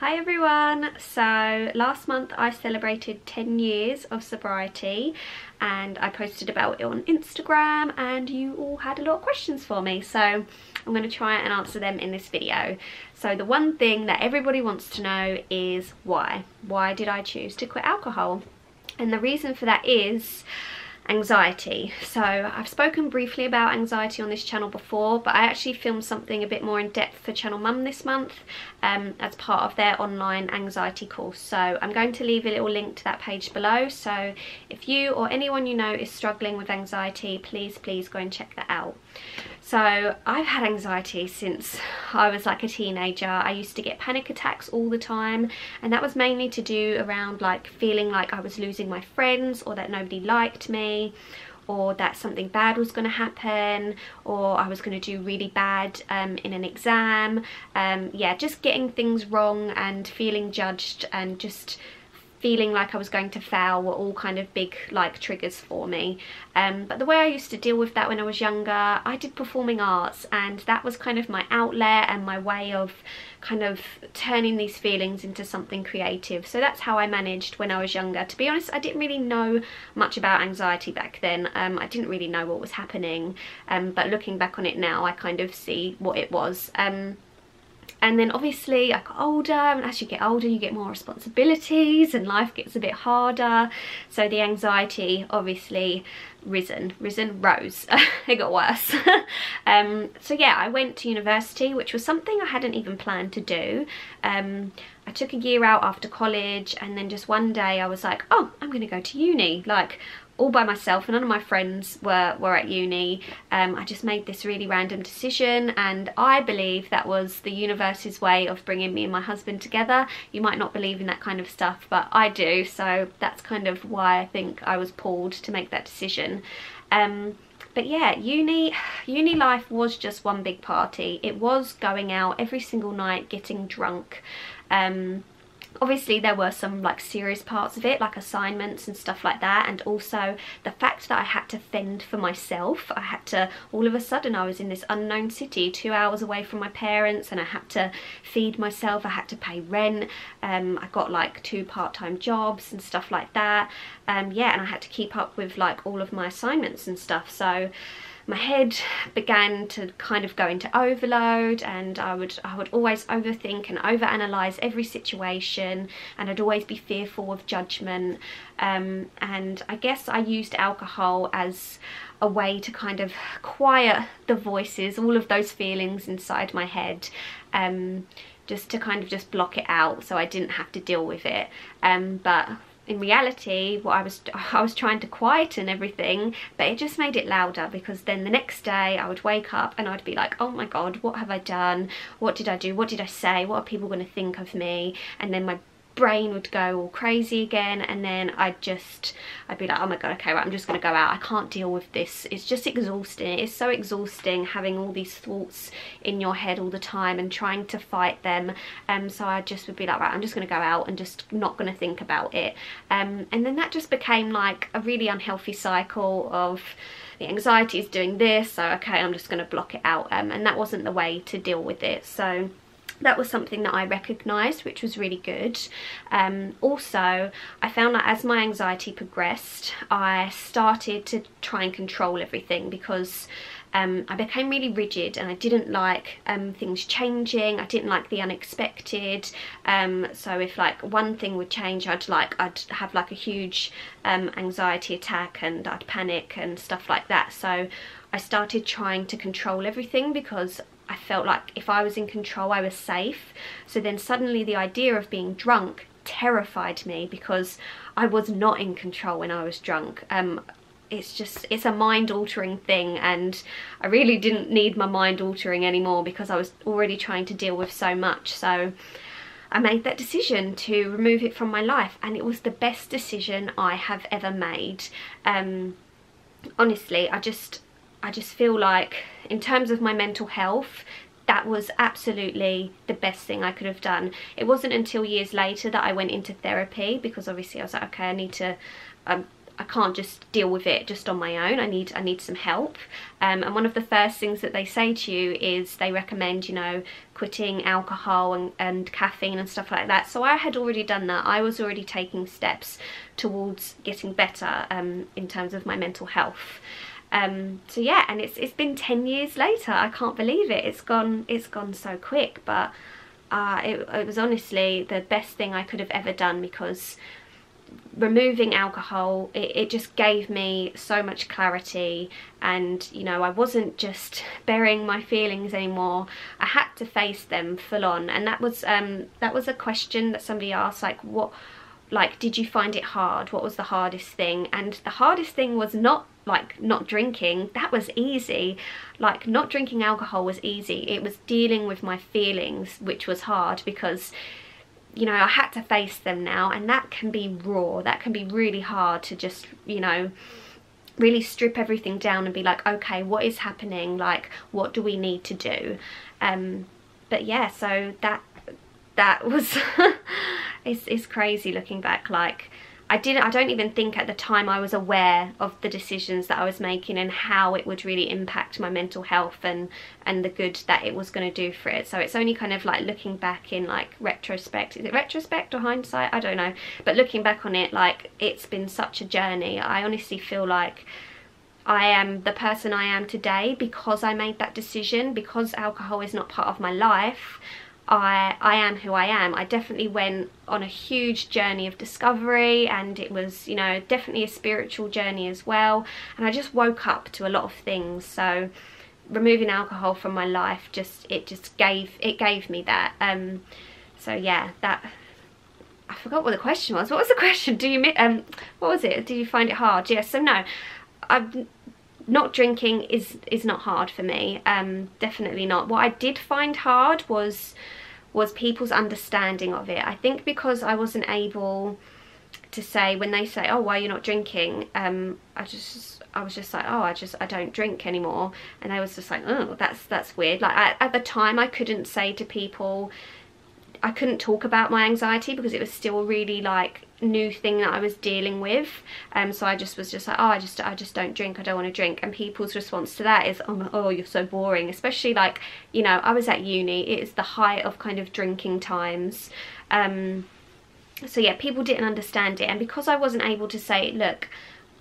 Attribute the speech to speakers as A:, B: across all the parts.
A: Hi everyone! So last month I celebrated 10 years of sobriety and I posted about it on Instagram and you all had a lot of questions for me, so I'm going to try and answer them in this video. So the one thing that everybody wants to know is why? Why did I choose to quit alcohol? And the reason for that is anxiety. So I've spoken briefly about anxiety on this channel before, but I actually filmed something a bit more in depth for Channel Mum this month as part of their online anxiety course. So I'm going to leave a little link to that page below, so if you or anyone you know is struggling with anxiety, please go and check that out. So I've had anxiety since I was like a teenager. I used to get panic attacks all the time, and that was mainly to do around like feeling like I was losing my friends, or that nobody liked me, or that something bad was going to happen, or I was going to do really bad in an exam. Yeah, just getting things wrong and feeling judged and just feeling like I was going to fail were all kind of big like triggers for me. But the way I used to deal with that when I was younger, I did performing arts, and that was kind of my outlet and my way of kind of turning these feelings into something creative. So that's how I managed when I was younger. To be honest, I didn't really know much about anxiety back then. I didn't really know what was happening, but looking back on it now, I kind of see what it was. And then obviously I got older, and as you get older you get more responsibilities and life gets a bit harder, so the anxiety obviously rose. It got worse. So yeah, I went to university, which was something I hadn't even planned to do. I took a year out after college, and then just one day I was like, oh, I'm gonna go to uni, like all by myself, and none of my friends were at uni. I just made this really random decision, and I believe that was the universe's way of bringing me and my husband together. You might not believe in that kind of stuff, but I do, so that's kind of why I think I was pulled to make that decision. But yeah, uni life was just one big party. It was going out every single night, getting drunk. Obviously there were some like serious parts of it, like assignments and stuff like that, and also the fact that I had to fend for myself. I had to, all of a sudden I was in this unknown city 2 hours away from my parents, and I had to feed myself, I had to pay rent. I got like 2 part-time jobs and stuff like that. Yeah, and I had to keep up with like all of my assignments and stuff, so my head began to kind of go into overload, and I would always overthink and overanalyze every situation, and I'd always be fearful of judgment. And I guess I used alcohol as a way to kind of quiet the voices, all of those feelings inside my head, just to kind of just block it out so I didn't have to deal with it. But in reality, what I was trying to quieten everything, but it just made it louder, because then the next day I would wake up and I'd be like, oh my god, what have I done? What did I do? What did I say? What are people going to think of me? And then my brain would go all crazy again, and then I'd be like, oh my god, okay, right, I'm just gonna go out. I can't deal with this. It's just exhausting. It's so exhausting having all these thoughts in your head all the time and trying to fight them. So I just would be like, right, I'm just gonna go out and just not gonna think about it. And then that just became like a really unhealthy cycle of the anxiety is doing this, so okay, I'm just gonna block it out, and that wasn't the way to deal with it. So that was something that I recognised, which was really good. Also, I found that as my anxiety progressed, I started to try and control everything, because I became really rigid, and I didn't like things changing. I didn't like the unexpected. So if like one thing would change, I'd have like a huge anxiety attack, and I'd panic and stuff like that. So I started trying to control everything, because I felt like if I was in control, I was safe. So then suddenly the idea of being drunk terrified me, because I was not in control when I was drunk. It's a mind-altering thing, and I really didn't need my mind altering anymore, because I was already trying to deal with so much. So I made that decision to remove it from my life, and it was the best decision I have ever made. Honestly, I just feel like in terms of my mental health, that was absolutely the best thing I could have done. It wasn't until years later that I went into therapy, because obviously I was like, okay, I need to I can't just deal with it just on my own. I need some help. And one of the first things that they say to you is they recommend, you know, quitting alcohol and caffeine and stuff like that. So I had already done that. I was already taking steps towards getting better in terms of my mental health. So yeah, and it's been 10 years later. I can't believe it. It's gone so quick, but it was honestly the best thing I could have ever done, because removing alcohol, it just gave me so much clarity, and you know, I wasn't just burying my feelings anymore. I had to face them full on. And that was a question that somebody asked, like, did you find it hard? What was the hardest thing? And the hardest thing was not drinking. That was easy. Like, not drinking alcohol was easy. It was dealing with my feelings which was hard, because you know, I had to face them now, and that can be raw. That can be really hard to just, you know, really strip everything down and be like, okay, what is happening? Like, what do we need to do? But yeah, so that was it's crazy looking back. Like, I don't even think at the time I was aware of the decisions that I was making and how it would really impact my mental health and the good that it was going to do for it. So it's only kind of like looking back in like retrospect. Is it retrospect or hindsight? I don't know. But looking back on it, like, it's been such a journey. I honestly feel like I am the person I am today because I made that decision. Because alcohol is not part of my life, I am who I am. I definitely went on a huge journey of discovery, and it was, you know, definitely a spiritual journey as well. And I just woke up to a lot of things. So removing alcohol from my life gave me that. So yeah, that, I forgot what the question was. What was the question? What was it? Did you find it hard? Yes. So no, not drinking is not hard for me. Definitely not. What I did find hard was people's understanding of it. I think because I wasn't able to say, when they say, oh, why are you not drinking, I was just like, oh, I don't drink anymore. And I was just like, oh, that's weird. Like, at the time, I couldn't say to people, I couldn't talk about my anxiety because it was still a really like new thing that I was dealing with. So I was just like, oh, I just don't drink. I don't want to drink. And people's response to that is, oh, you're so boring. Especially, like, you know, I was at uni. It is the height of kind of drinking times. So yeah, people didn't understand it. And because I wasn't able to say, look,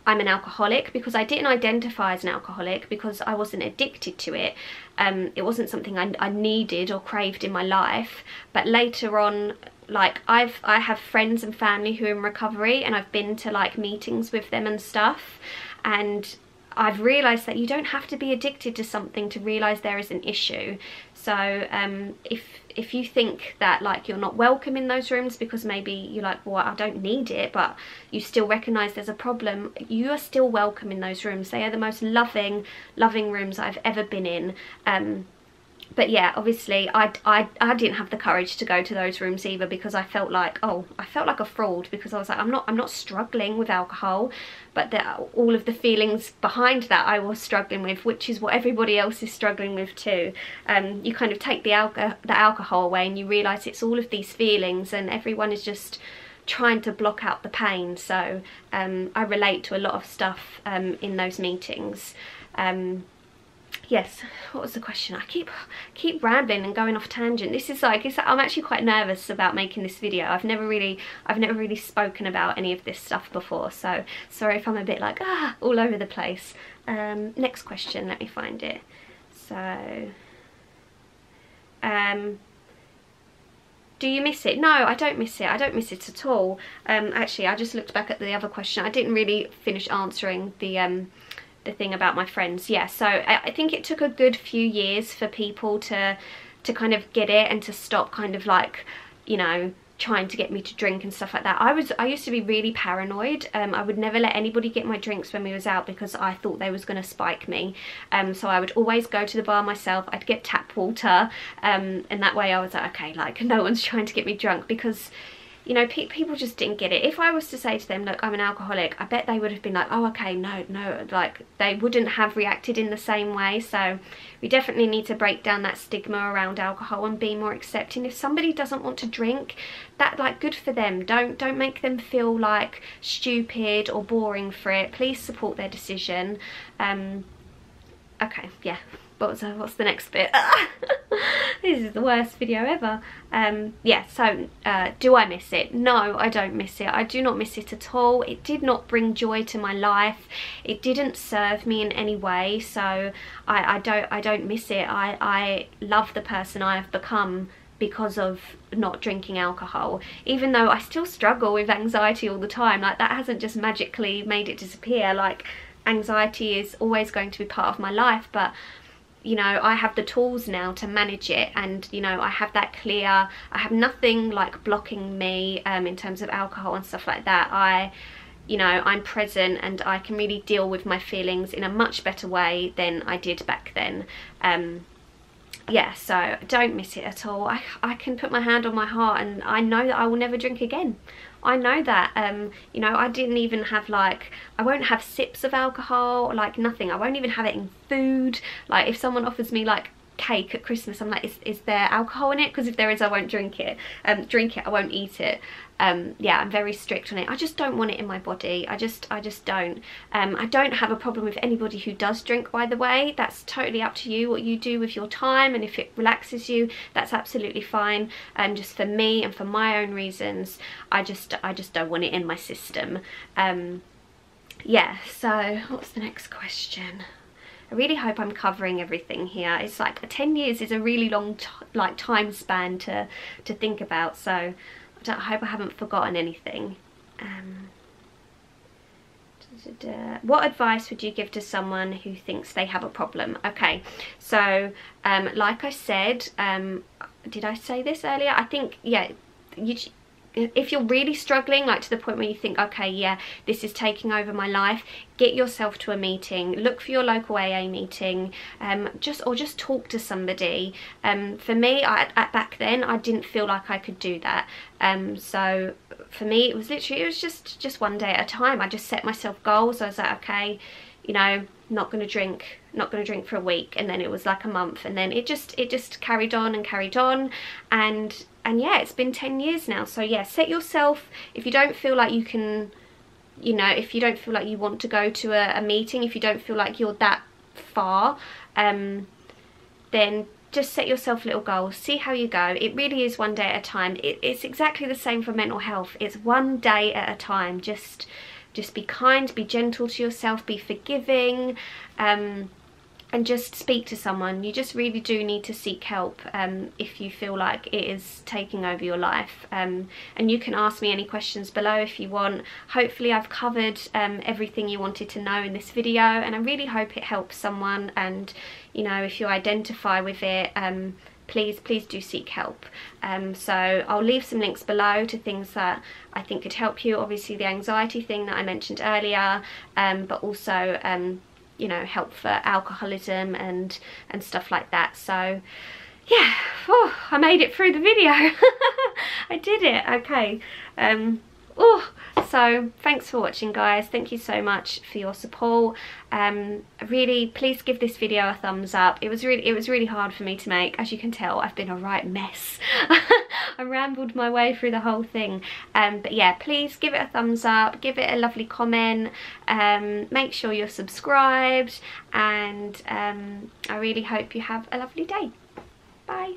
A: I'm an alcoholic, because I didn't identify as an alcoholic, because I wasn't addicted to it. It wasn't something I needed or craved in my life. But later on, like, I have friends and family who are in recovery, and I've been to like meetings with them and stuff, and I've realised that you don't have to be addicted to something to realise there is an issue. So if you think that like you're not welcome in those rooms because maybe you're like, well, I don't need it, but you still recognise there's a problem, you are still welcome in those rooms. They are the most loving rooms I've ever been in. But yeah, obviously I didn't have the courage to go to those rooms either, because I felt like, I felt like a fraud, because I was like, I'm not struggling with alcohol, but all of the feelings behind that I was struggling with, which is what everybody else is struggling with too. You kind of take the alcohol away and you realise it's all of these feelings, and everyone is just trying to block out the pain. So I relate to a lot of stuff in those meetings. Yes, what was the question? I keep rambling and going off tangent. This is like, I'm actually quite nervous about making this video. I've never really spoken about any of this stuff before, so sorry if I'm a bit like all over the place. Next question, let me find it. So do you miss it? No, I don't miss it. I don't miss it at all. Actually, I just looked back at the other question. I didn't really finish answering the thing about my friends. Yeah, so I think it took a good few years for people to kind of get it and to stop kind of like, you know, trying to get me to drink and stuff like that. I used to be really paranoid. I would never let anybody get my drinks when we was out, because I thought they was going to spike me. So I would always go to the bar myself. I'd get tap water, and that way I was like, okay, like, no one's trying to get me drunk, because you know, people just didn't get it. If I was to say to them, look, I'm an alcoholic, I bet they would have been like, oh, okay, no, like they wouldn't have reacted in the same way. So we definitely need to break down that stigma around alcohol and be more accepting. If somebody doesn't want to drink, that, like, good for them. Don't make them feel like stupid or boring for it. Please support their decision. Okay, yeah. What's the next bit? This is the worst video ever. Yeah, so do I miss it? No, I don't miss it. I do not miss it at all. It did not bring joy to my life. It didn't serve me in any way, so I don't miss it. I love the person I have become because of not drinking alcohol, even though I still struggle with anxiety all the time. Like, that hasn't just magically made it disappear. Like, anxiety is always going to be part of my life, but you know, I have the tools now to manage it, and you know, I have that clear, I have nothing like blocking me in terms of alcohol and stuff like that. You know, I'm present and I can really deal with my feelings in a much better way than I did back then. Yeah, so I don't miss it at all. I can put my hand on my heart and I know that I will never drink again. I know that. You know, I didn't even have, like, I won't have sips of alcohol, like nothing. I won't even have it in food. Like, if someone offers me like cake at Christmas, I'm like, is there alcohol in it? Because if there is, I won't drink it. I won't eat it. Yeah, I'm very strict on it. I just don't want it in my body. I just don't. I don't have a problem with anybody who does drink, by the way. That's totally up to you, what you do with your time, and if it relaxes you, that's absolutely fine. Just for me and for my own reasons, I just don't want it in my system. Yeah, so what's the next question? I really hope I'm covering everything here. It's like 10 years is a really long time span to think about, so I hope I haven't forgotten anything. What advice would you give to someone who thinks they have a problem? Okay, so like I said, did I say this earlier? I think, yeah, if you're really struggling, like to the point where you think, okay, yeah, this is taking over my life, get yourself to a meeting. Look for your local AA meeting, just talk to somebody. For me, back then, I didn't feel like I could do that. So for me, it was just one day at a time. I just set myself goals. I was like, okay, you know, not going to drink for a week, and then it was like a month, and then it just carried on and carried on, and yeah, it's been 10 years now. So yeah, set yourself, if you don't feel like you can, you know, if you don't feel like you want to go to a meeting, if you don't feel like you're that far, then just set yourself little goals, see how you go. It really is one day at a time. It's exactly the same for mental health. It's one day at a time. Just be kind, be gentle to yourself, be forgiving, and just speak to someone. You just really do need to seek help if you feel like it is taking over your life. And you can ask me any questions below if you want. Hopefully I've covered everything you wanted to know in this video, and I really hope it helps someone. And you know, if you identify with it, please do seek help. So I'll leave some links below to things that I think could help you. Obviously the anxiety thing that I mentioned earlier, but also you know, help for alcoholism and stuff like that. So yeah, oh, I made it through the video. I did it. Okay. So thanks for watching, guys. Thank you so much for your support. Really, please give this video a thumbs up. It was really hard for me to make. As you can tell, I've been a right mess. I rambled my way through the whole thing. But yeah, please give it a thumbs up, give it a lovely comment, make sure you're subscribed, and I really hope you have a lovely day. Bye.